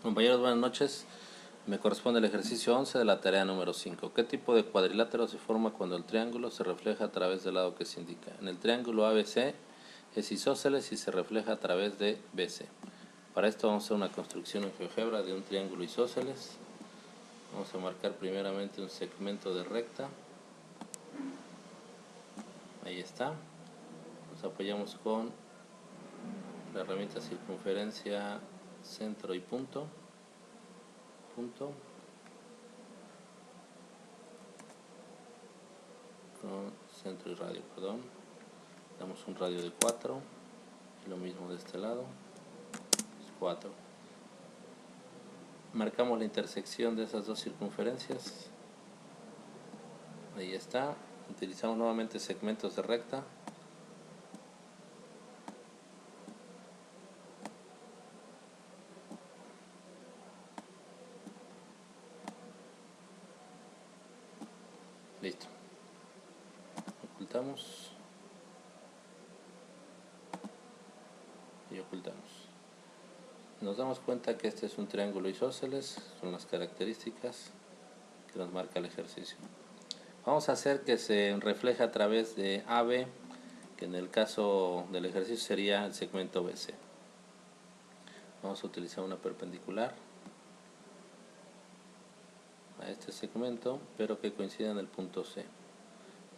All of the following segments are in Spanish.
Compañeros, buenas noches. Me corresponde el ejercicio 11 de la tarea número 5. ¿Qué tipo de cuadrilátero se forma cuando el triángulo se refleja a través del lado que se indica? En el triángulo ABC es isósceles y se refleja a través de BC. Para esto vamos a hacer una construcción en GeoGebra de un triángulo isósceles. Vamos a marcar primeramente un segmento de recta. Ahí está. Nos apoyamos con la herramienta circunferencia, centro y punto. Con centro y radio, perdón. Damos un radio de 4 y lo mismo de este lado, 4. Marcamos la intersección de esas dos circunferencias. Ahí está. Utilizamos nuevamente segmentos de recta. Listo. Ocultamos y ocultamos. Nos damos cuenta que este es un triángulo isósceles, son las características que nos marca el ejercicio. Vamos a hacer que se refleje a través de AB, que en el caso del ejercicio sería el segmento BC. Vamos a utilizar una perpendicular a este segmento, pero que coincida en el punto C.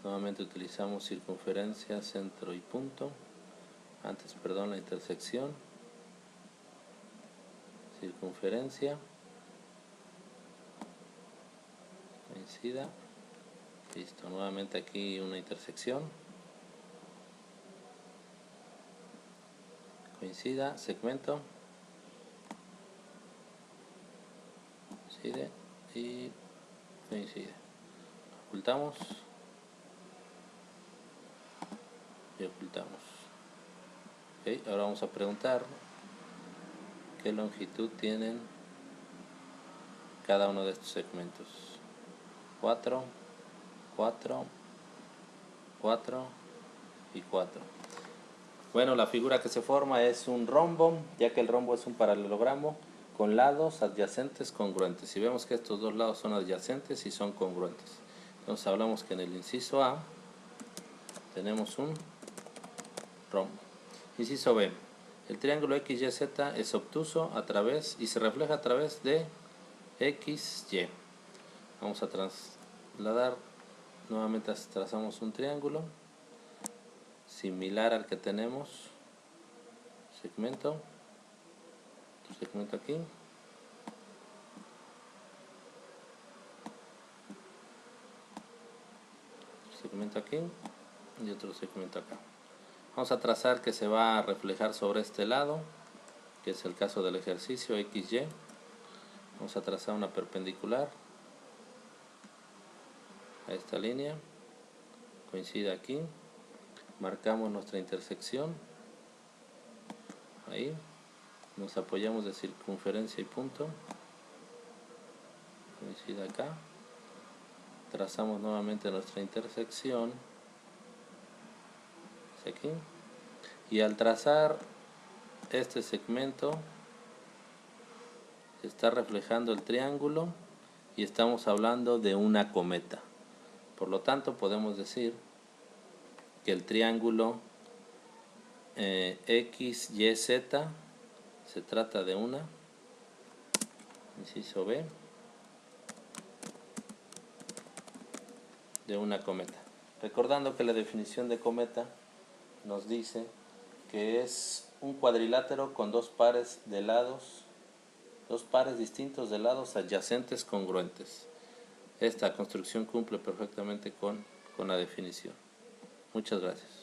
Nuevamente utilizamos circunferencia, centro y punto. La intersección, circunferencia, coincida. Listo, nuevamente aquí una intersección, coincida, segmento, coincide y coincide. Ocultamos y ocultamos. Okay, ahora vamos a preguntar qué longitud tienen cada uno de estos segmentos. 4, 4, 4 y 4. Bueno, la figura que se forma es un rombo, ya que el rombo es un paralelogramo con lados adyacentes congruentes. Si vemos que estos dos lados son adyacentes y son congruentes. Entonces hablamos que en el inciso A tenemos un rombo. Inciso B. El triángulo XYZ es obtuso a través y se refleja a través de XY. Vamos a trasladar, nuevamente trazamos un triángulo similar al que tenemos. Segmento aquí, segmento aquí y otro segmento acá. Vamos a trazar que se va a reflejar sobre este lado, que es el caso del ejercicio XY. Vamos a trazar una perpendicular a esta línea, coincide aquí, marcamos nuestra intersección, ahí, nos apoyamos de circunferencia y punto, coincide acá, trazamos nuevamente nuestra intersección, es aquí, y al trazar este segmento se está reflejando el triángulo y estamos hablando de una cometa. Por lo tanto podemos decir que el triángulo XYZ se trata de una, inciso B, de una cometa. Recordando que la definición de cometa nos dice que es un cuadrilátero con dos pares distintos de lados adyacentes congruentes. Esta construcción cumple perfectamente con la definición. Muchas gracias.